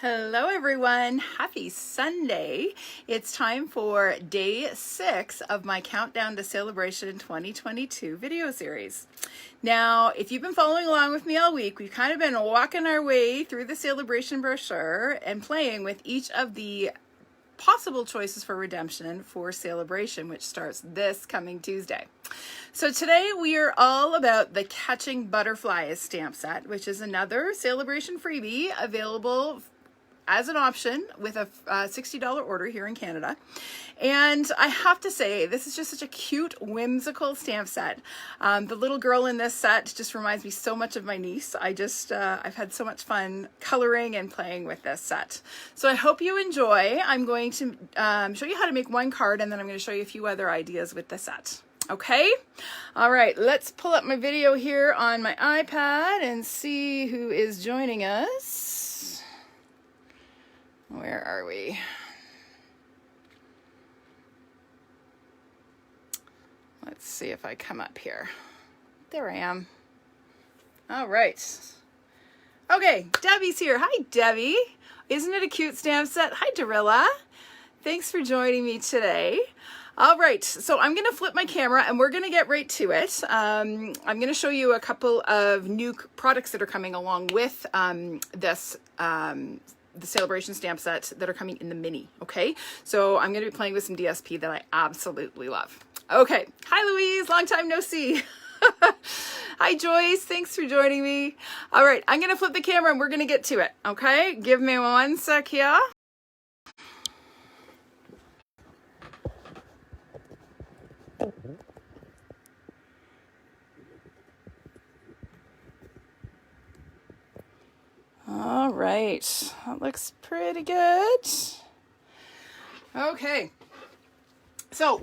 Hello everyone, happy Sunday. It's time for day 6 of my Countdown to Saleabration 2022 video series. Now, if you've been following along with me all week, we've kind of been walking our way through the Saleabration brochure and playing with each of the possible choices for redemption for Saleabration, which starts this coming Tuesday. So today we are all about the Catching Butterflies stamp set, which is another Saleabration freebie available as an option with a $60 order here in Canada. And I have to say, this is just such a cute, whimsical stamp set. The little girl in this set just reminds me so much of my niece. I've had so much fun coloring and playing with this set. So I hope you enjoy. I'm going to show you how to make one card, and then I'm going to show you a few other ideas with the set. Okay? All right, let's pull up my video here on my iPad and see who is joining us. Where are we? Let's see if I come up here. There I am. All right. Okay, Debbie's here. Hi, Debbie. Isn't it a cute stamp set? Hi, Dorilla. Thanks for joining me today. All right, so I'm going to flip my camera and we're going to get right to it. I'm going to show you a couple of new products that are coming along with the Saleabration stamp set that are coming in the mini, okay? So I'm going to be playing with some DSP that I absolutely love. Okay, hi Louise, long time no see. Hi Joyce, thanks for joining me. All right, I'm going to flip the camera and we're going to get to it, okay? Give me one sec here. All right, that looks pretty good. Okay, so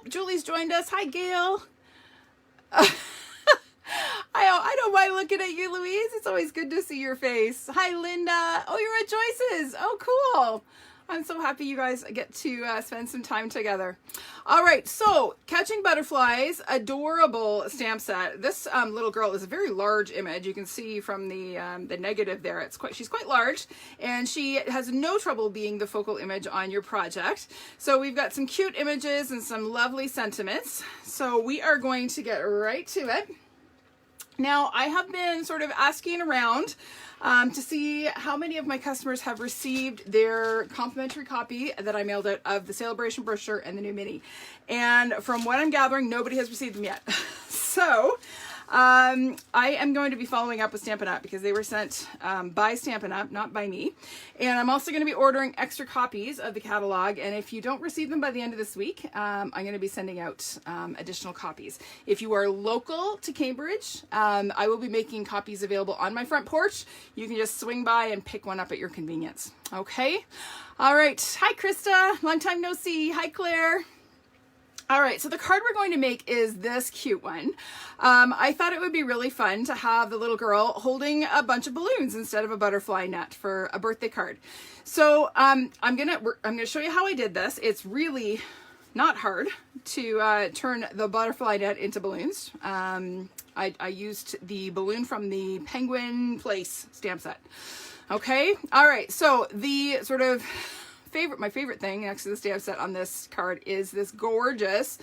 Julie's joined us. Hi, Gail. I don't mind looking at you, Louise. It's always good to see your face. Hi, Linda. Oh, you're at Joyce's. Oh, cool. I'm so happy you guys get to spend some time together. All right, so Catching Butterflies, adorable stamp set. This little girl is a very large image. You can see from the negative there, she's quite large, and she has no trouble being the focal image on your project. So we've got some cute images and some lovely sentiments. So we are going to get right to it. Now, I have been sort of asking around to see how many of my customers have received their complimentary copy that I mailed out of the Saleabration brochure and the new mini. And from what I'm gathering, nobody has received them yet. So I am going to be following up with Stampin' Up! Because they were sent by Stampin' Up!, not by me. And I'm also going to be ordering extra copies of the catalog. And if you don't receive them by the end of this week, I'm going to be sending out additional copies. If you are local to Cambridge, I will be making copies available on my front porch. You can just swing by and pick one up at your convenience. Okay? All right. Hi, Krista. Long time no see. Hi, Claire. All right, so the card we're going to make is this cute one. I thought it would be really fun to have the little girl holding a bunch of balloons instead of a butterfly net for a birthday card. So I'm gonna show you how I did this. It's really not hard to turn the butterfly net into balloons. I used the balloon from the Penguin Place stamp set. Okay, all right, so the sort of my favorite thing next to the stamp set on this card is this gorgeous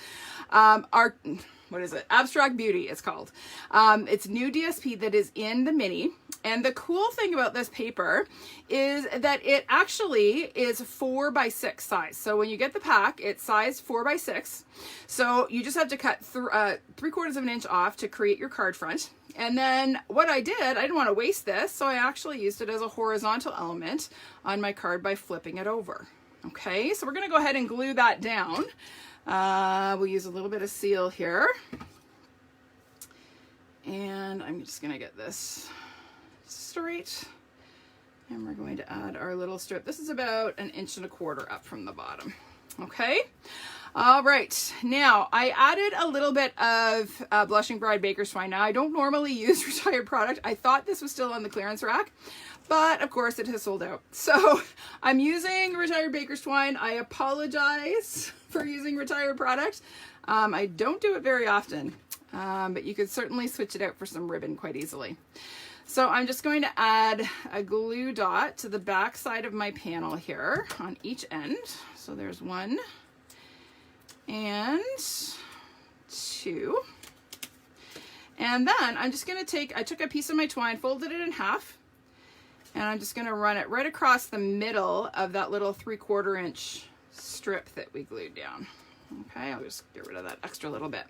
Abstract Beauty, it's called. It's new DSP that is in the mini. And the cool thing about this paper is that it actually is 4x6 size. So when you get the pack, it's size 4x6. So you just have to cut 3/4 of an inch off to create your card front. And then what I didn't want to waste this, so I actually used it as a horizontal element on my card by flipping it over. Okay, so we're going to go ahead and glue that down. We'll use a little bit of seal here. And I'm just going to get this straight. And we're going to add our little strip. This is about 1.25 inches up from the bottom. Okay. All right, now I added a little bit of Blushing Bride Baker's Twine. Now I don't normally use retired product. I thought this was still on the clearance rack, but of course it has sold out. So I'm using retired Baker's Twine. I apologize for using retired product. I don't do it very often, but you could certainly switch it out for some ribbon quite easily. So I'm just going to add a glue dot to the back side of my panel here on each end. So there's 1 and 2. And then I'm just going to take, I took a piece of my twine, folded it in half, and I'm just going to run it right across the middle of that little 3/4 inch strip that we glued down. Okay, I'll just get rid of that extra little bit.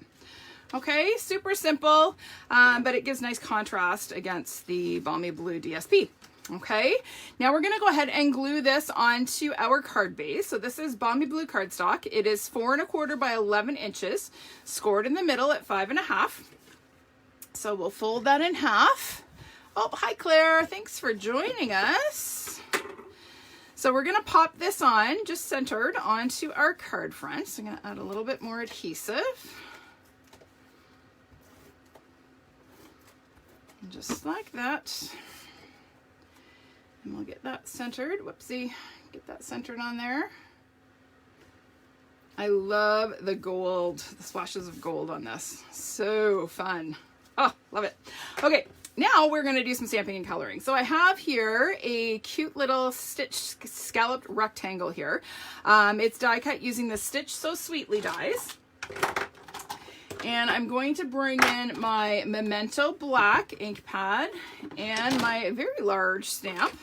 Okay, super simple, but it gives nice contrast against the Balmy Blue DSP. Okay, now we're going to go ahead and glue this onto our card base. So this is Balmy Blue cardstock. It is 4 1/4 by 11 inches, scored in the middle at 5 1/2. So we'll fold that in half. Oh, hi Claire, thanks for joining us. So we're going to pop this on, just centered onto our card front. So I'm going to add a little bit more adhesive. Just like that. And we'll get that centered. Whoopsie, get that centered on there. I love the gold, the splashes of gold on this. So fun. Oh, love it. Okay, now we're going to do some stamping and coloring. So I have here a cute little stitch scalloped rectangle here. It's die cut using the Stitch So Sweetly dies. And I'm going to bring in my Memento black ink pad and my very large stamp.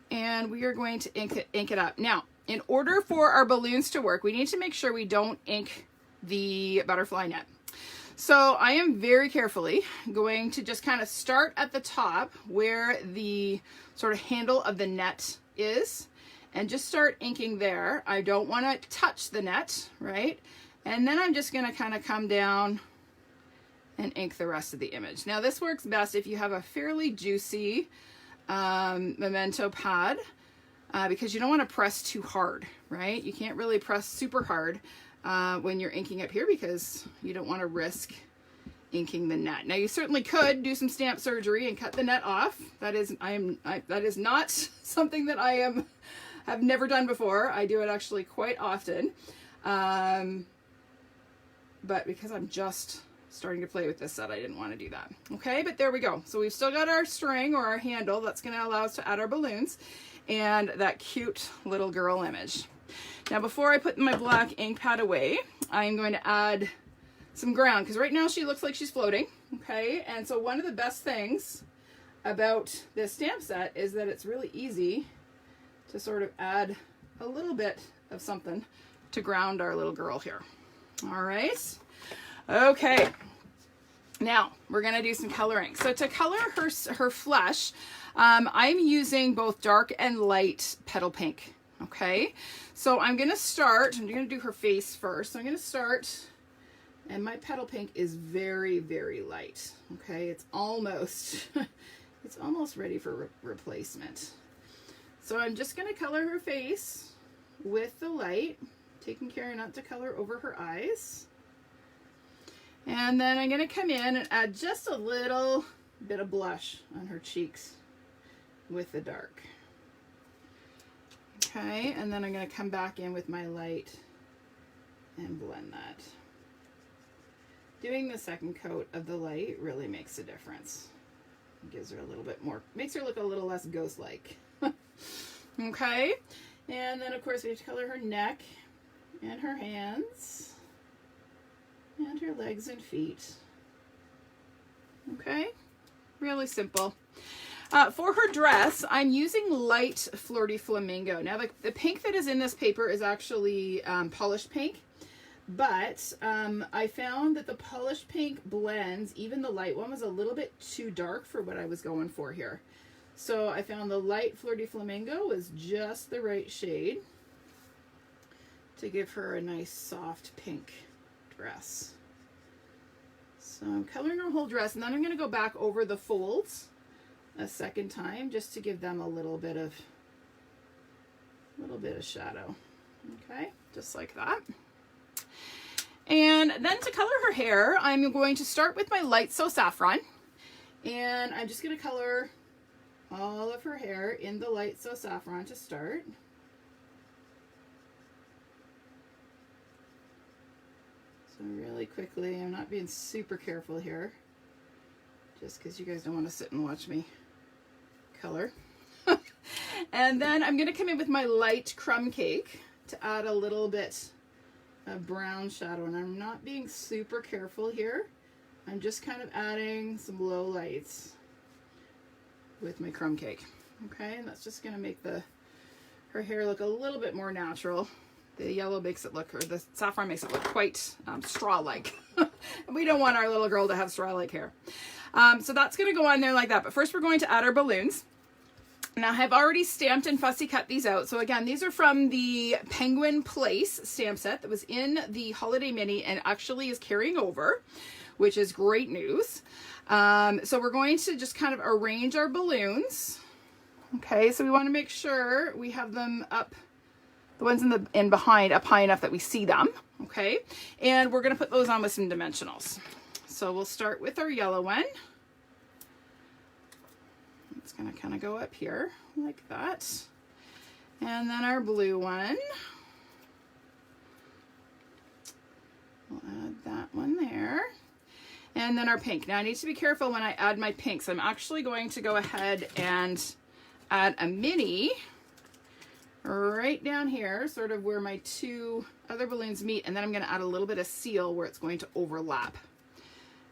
And we are going to ink it up. Now, in order for our balloons to work, we need to make sure we don't ink the butterfly net. So I am very carefully going to just kind of start at the top where the sort of handle of the net is and just start inking there. I don't want to touch the net, right? And then I'm just going to kind of come down and ink the rest of the image. Now this works best if you have a fairly juicy Memento pad because you don't want to press too hard, right? You can't really press super hard when you're inking up here because you don't want to risk inking the net. Now you certainly could do some stamp surgery and cut the net off. That is that is not something that I have never done before. I do it actually quite often. But because I'm just starting to play with this set, I didn't want to do that. Okay, but there we go. So we've still got our string or our handle that's going to allow us to add our balloons and that cute little girl image. Now before I put my black ink pad away, I'm going to add some ground because right now she looks like she's floating. Okay, and so one of the best things about this stamp set is that it's really easy to sort of add a little bit of something to ground our little girl here. All right, okay, now we're going to do some coloring. So to color her flesh, I'm using both dark and light petal pink. Okay, so I'm going to do her face first. So I'm going to start, and my petal pink is very, very light. Okay, it's almost ready for replacement. So I'm just going to color her face with the light, taking care not to color over her eyes. And then I'm going to come in and add just a little bit of blush on her cheeks with the dark. Okay, and then I'm going to come back in with my light and blend that. Doing the second coat of the light really makes a difference. It gives her a little bit more, makes her look a little less ghost-like. Okay, and then of course we have to color her neck and her hands and her legs and feet. Okay, really simple. For her dress, I'm using light Flirty Flamingo. Now the pink that is in this paper is actually polished pink, but I found that the polished pink blends, even the light one was a little bit too dark for what I was going for here. So I found the light Flirty Flamingo was just the right shade to give her a nice soft pink dress. So I'm coloring her whole dress, and then I'm going to go back over the folds a second time just to give them a little bit of shadow. Okay, just like that. And then to color her hair, I'm going to start with my light So Saffron, and I'm just going to color all of her hair in the light So Saffron to start. So really quickly, I'm not being super careful here. just because you guys don't want to sit and watch me color. And then I'm going to come in with my light crumb cake to add a little bit of brown shadow. And I'm not being super careful here. I'm just kind of adding some low lights with my crumb cake. Okay, and that's just going to make her hair look a little bit more natural. The yellow makes it look, or the saffron makes it look quite straw-like. And we don't want our little girl to have straw-like hair. So that's going to go on there like that. But first we're going to add our balloons. Now I've already stamped and fussy cut these out. So again, these are from the Penguin Place stamp set that was in the Holiday Mini and actually is carrying over, which is great news. So we're going to just kind of arrange our balloons. Okay, so we want to make sure we have them up, the ones in behind up high enough that we see them. Okay, and we're going to put those on with some dimensionals. So we'll start with our yellow one. It's going to kind of go up here like that. And then our blue one. We'll add that one there. And then our pink. Now I need to be careful when I add my pinks. I'm actually going to go ahead and add a mini right down here, sort of where my two other balloons meet. And then I'm going to add a little bit of seal where it's going to overlap.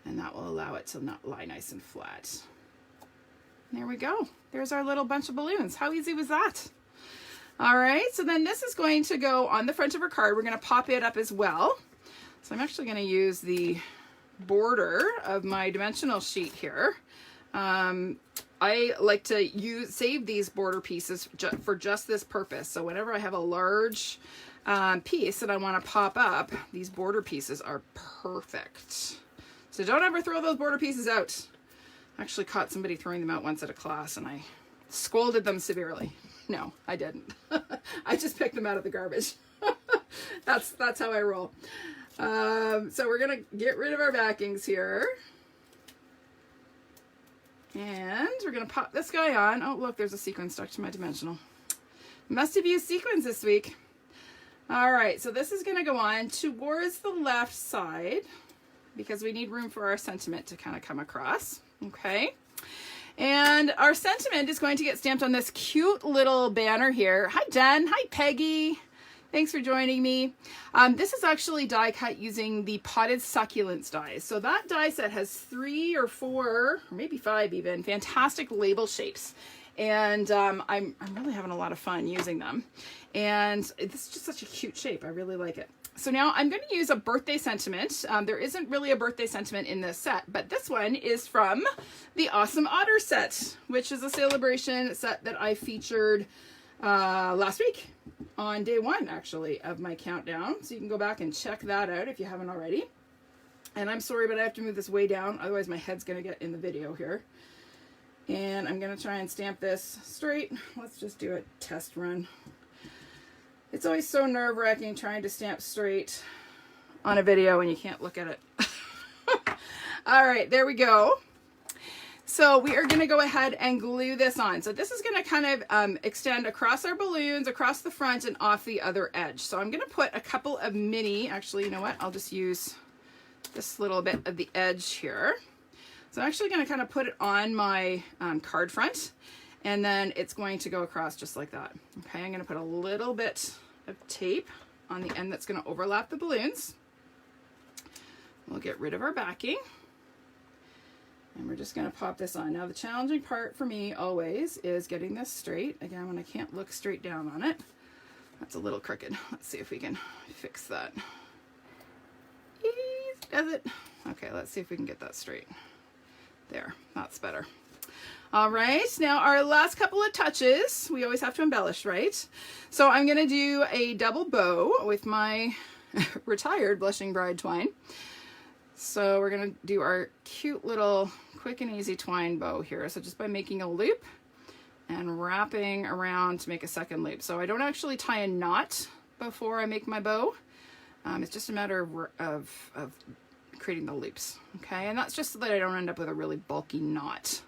And that will allow it to not lie nice and flat. There we go. There's our little bunch of balloons. How easy was that? All right, so then this is going to go on the front of our card. We're going to pop it up as well. So I'm actually going to use the border of my dimensional sheet here. I like to save these border pieces for just this purpose. So whenever I have a large piece that I want to pop up, these border pieces are perfect. So don't ever throw those border pieces out. I actually caught somebody throwing them out once at a class and I scolded them severely. No, I didn't. I just picked them out of the garbage. That's how I roll. So we're going to get rid of our backings here. And we're going to pop this guy on. Oh, look, there's a sequin stuck to my dimensional. Must have used sequins this week. All right, so this is going to go on towards the left side because we need room for our sentiment to kind of come across. Okay. And our sentiment is going to get stamped on this cute little banner here. Hi, Jen. Hi, Peggy. Thanks for joining me. This is actually die cut using the Potted Succulents dies. So that die set has 3 or 4, or maybe 5 even, fantastic label shapes. And I'm really having a lot of fun using them. And this is just such a cute shape. I really like it. So now I'm going to use a birthday sentiment. There isn't really a birthday sentiment in this set, but this one is from the Awesome Otter set, which is a Saleabration set that I featured last week on day 1, actually, of my countdown. So you can go back and check that out if you haven't already. And I'm sorry, but I have to move this way down. Otherwise, my head's going to get in the video here. And I'm going to try and stamp this straight. Let's just do a test run. It's always so nerve-wracking trying to stamp straight on a video when you can't look at it. All right, there we go. So we are going to go ahead and glue this on. So this is going to kind of extend across our balloons, across the front, and off the other edge. So I'm going to put a couple of mini, actually, you know what? I'll just use this little bit of the edge here. So I'm actually going to kind of put it on my card front. And then it's going to go across just like that. Okay, I'm going to put a little bit of tape on the end that's going to overlap the balloons. We'll get rid of our backing. And we're just going to pop this on. Now the challenging part for me always is getting this straight. Again, when I can't look straight down on it. That's a little crooked. Let's see if we can fix that. Easy does it. Okay, let's see if we can get that straight. There, that's better. All right, now our last couple of touches, we always have to embellish, right? So I'm going to do a double bow with my retired Blushing Bride twine. So we're going to do our cute little quick and easy twine bow here. So just by making a loop and wrapping around to make a second loop. So I don't actually tie a knot before I make my bow. It's just a matter of creating the loops, okay? And that's just so that I don't end up with a really bulky knot.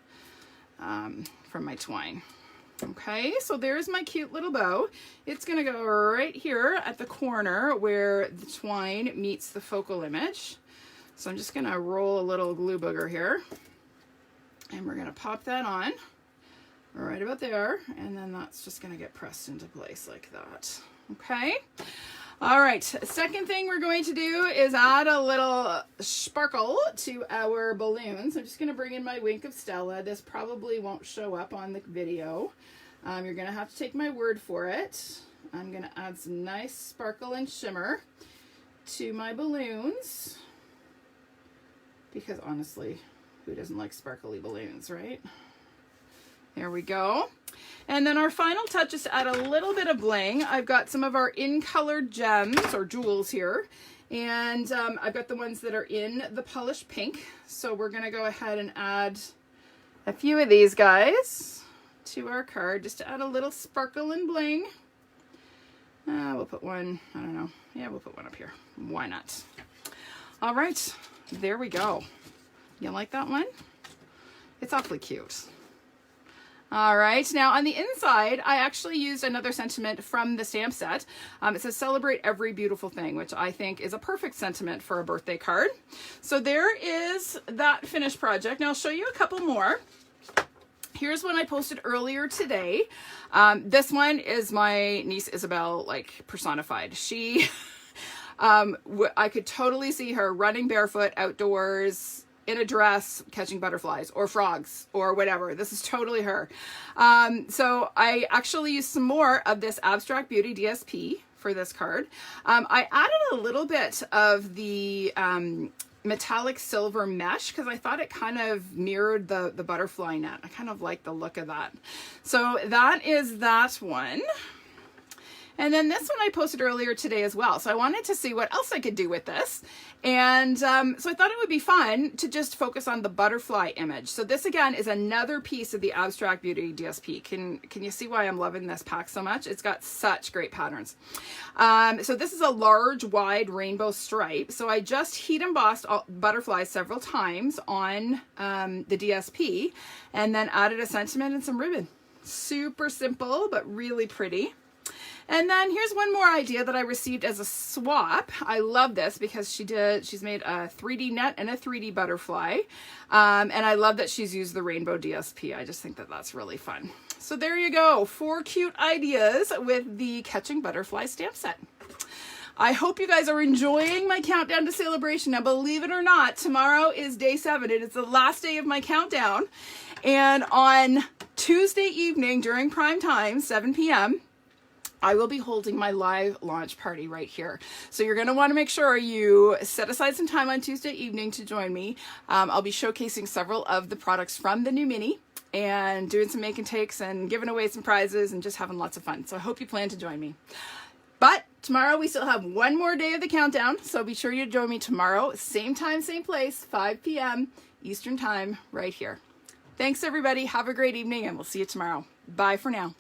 From my twine. Okay, so there's my cute little bow. It's going to go right here at the corner where the twine meets the focal image. So I'm just going to roll a little glue booger here. And we're going to pop that on right about there. And then that's just going to get pressed into place like that. Okay. All right. Second thing we're going to do is add a little sparkle to our balloons. I'm just going to bring in my Wink of Stella. This probably won't show up on the video. You're going to have to take my word for it. I'm going to add some nice sparkle and shimmer to my balloons, because honestly, who doesn't like sparkly balloons, right? There we go. And then our final touch is to add a little bit of bling. I've got some of our in-colored gems or jewels here, and I've got the ones that are in the polished pink. So we're going to go ahead and add a few of these guys to our card just to add a little sparkle and bling. We'll put one, I don't know. Yeah, we'll put one up here. Why not? All right, there we go. You like that one? It's awfully cute. All right, now on the inside, I actually used another sentiment from the stamp set. It says celebrate every beautiful thing, which I think is a perfect sentiment for a birthday card. So there is that finished project. Now I'll show you a couple more. Here's one I posted earlier today. This one is my niece Isabel, like, personified. She, I could totally see her running barefoot outdoors in a dress, catching butterflies or frogs or whatever. This is totally her. So I actually used some more of this Abstract Beauty DSP for this card. I added a little bit of the metallic silver mesh because I thought it kind of mirrored the butterfly net. I kind of like the look of that. So that is that one. And then this one I posted earlier today as well. So I wanted to see what else I could do with this. And so I thought it would be fun to just focus on the butterfly image. So this again is another piece of the Abstract Beauty DSP. Can you see why I'm loving this pack so much? It's got such great patterns. So this is a large, wide rainbow stripe. So I just heat embossed butterflies several times on the DSP and then added a sentiment and some ribbon. Super simple, but really pretty. And then here's one more idea that I received as a swap. I love this because she's made a 3D net and a 3D butterfly. And I love that she's used the rainbow DSP. I just think that that's really fun. So there you go. 4 cute ideas with the Catching Butterfly stamp set. I hope you guys are enjoying my countdown to Saleabration. Now, believe it or not, tomorrow is day 7. It is the last day of my countdown. And on Tuesday evening during prime time, 7 p.m., I will be holding my live launch party right here. So you're going to want to make sure you set aside some time on Tuesday evening to join me. I'll be showcasing several of the products from the new mini and doing some make and takes and giving away some prizes and just having lots of fun. So I hope you plan to join me. But tomorrow we still have one more day of the countdown. So be sure you join me tomorrow, same time, same place, 5 p.m. Eastern time right here. Thanks everybody. Have a great evening and we'll see you tomorrow. Bye for now.